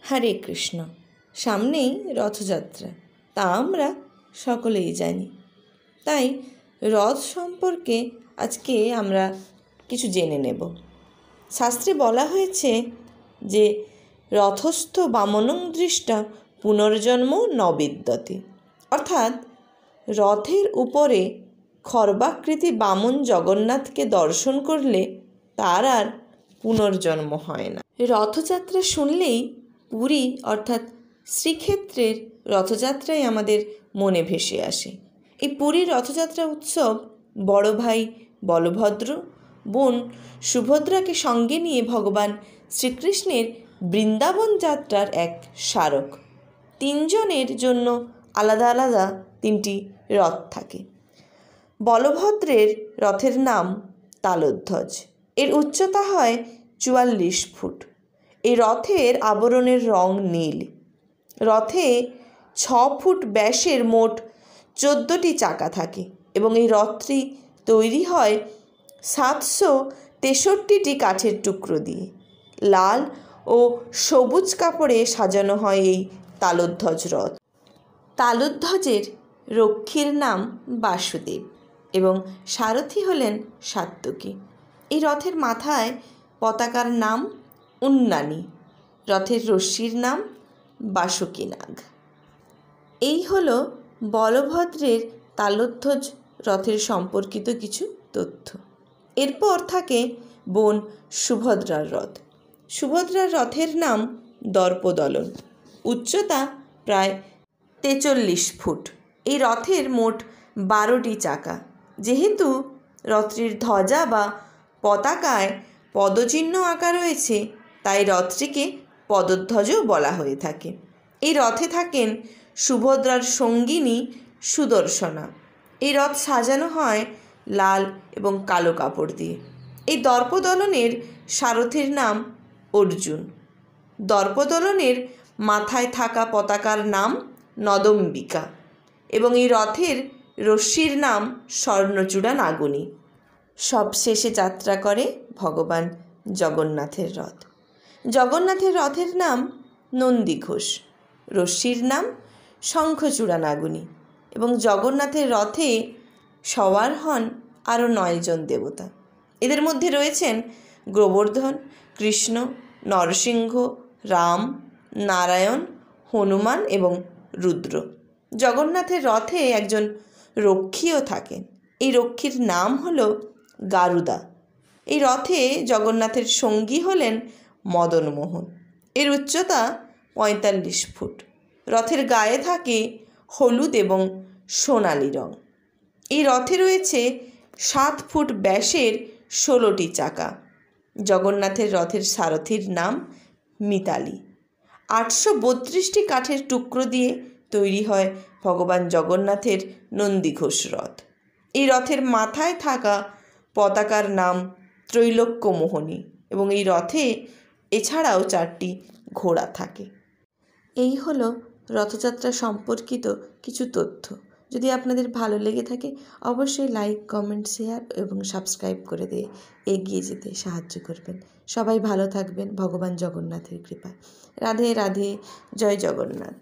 হরে কৃষ্ণ। সামনেই রথযাত্রা, তা আমরা সকলেই জানি। তাই রথ সম্পর্কে আজকে আমরা কিছু জেনে নেব। শাস্ত্রে বলা হয়েছে যে রথস্থ বামনং দৃষ্টা পুনর্জন্ম ন বিদ্যতে, অর্থাৎ রথের উপরে খর্বাকৃতি বামন জগন্নাথকে দর্শন করলে তার আর পুনর্জন্ম হয় না। রথযাত্রা শুনলেই পুরী অর্থাৎ শ্রীক্ষেত্রের রথযাত্রাই আমাদের মনে ভেসে আসে। এই পুরীর রথযাত্রা উৎসব বড় ভাই বলভদ্র, বোন সুভদ্রাকে সঙ্গে নিয়ে ভগবান শ্রীকৃষ্ণের বৃন্দাবন যাত্রার এক স্মারক। তিনজনের জন্য আলাদা আলাদা তিনটি রথ থাকে। বলভদ্রের রথের নাম তালধ্বজ। এর উচ্চতা হয় ৪৪ ফুট। এই রথের আবরণের রং নীল। রথে ৬ ফুট ব্যাসের মোট ১৪টি চাকা থাকে এবং এই রথটি তৈরি হয় ৭৬৩টি কাঠের টুকরো দিয়ে। লাল ও সবুজ কাপড়ে সাজানো হয় এই তালধ্বজ রথ। তালধ্বজের রক্ষীর নাম বাসুদেব এবং সারথি হলেন সাত্ত্বকী। এই রথের মাথায় পতাকার নাম উন্নানি, রথের রশ্মির নাম বাসুকীনাগ। এই হলো বলভদ্রের তালধ্বজ রথের সম্পর্কিত কিছু তথ্য। এরপর থাকে বোন সুভদ্রার রথ। সুভদ্রার রথের নাম দর্পদলন। উচ্চতা প্রায় ৪৩ ফুট। এই রথের মোট ১২টি চাকা। যেহেতু রথটির ধ্বজা বা পতাকায় পদচিহ্ন আঁকা রয়েছে, তাই রথটিকে পদধ্বজও বলা হয়ে থাকে। এই রথে থাকেন সুভদ্রার সঙ্গিনী সুদর্শনা। এই রথ সাজানো হয় লাল এবং কালো কাপড় দিয়ে। এই দর্পদলনের সারথির নাম অর্জুন। দর্পদলনের মাথায় থাকা পতাকার নাম নদম্বিকা এবং এই রথের রশ্মির নাম স্বর্ণচূড়া নাগিনী। সবশেষে যাত্রা করে ভগবান জগন্নাথের রথ। জগন্নাথের রথের নাম নন্দীঘোষ, রশ্মির নাম শঙ্খচূড়া নাগিনী এবং জগন্নাথের রথে সওয়ার হন আরও ৯ জন দেবতা। এদের মধ্যে রয়েছেন গোবর্ধন, কৃষ্ণ, নরসিংহ, রাম, নারায়ণ, হনুমান এবং রুদ্র। জগন্নাথের রথে একজন রক্ষীও থাকেন। এই রক্ষীর নাম হলো গারুদা। এই রথে জগন্নাথের সঙ্গী হলেন মদনমোহন। এর উচ্চতা ৪৫ ফুট। রথের গায়ে থাকে হলুদ এবং সোনালি রং। এই রথে রয়েছে ৭ ফুট ব্যাসের ১৬টি চাকা। জগন্নাথের রথের সারথির নাম মিতালি। ৮৩২টি কাঠের টুকরো দিয়ে তৈরি হয় ভগবান জগন্নাথের নন্দীঘোষ রথ। এই রথের মাথায় থাকা পতাকার নাম ত্রৈলোক্যমোহনী এবং এই রথে এছাড়াও 4টি ঘোড়া থাকে। এই হলো রথযাত্রা সম্পর্কিত কিছু তথ্য। যদি আপনাদের ভালো লেগে থাকে অবশ্যই লাইক, কমেন্ট, শেয়ার এবং সাবস্ক্রাইব করে দিয়ে এগিয়ে যেতে সাহায্য করবেন। সবাই ভালো থাকবেন ভগবান জগন্নাথের কৃপায়। রাধে রাধে, জয় জগন্নাথ।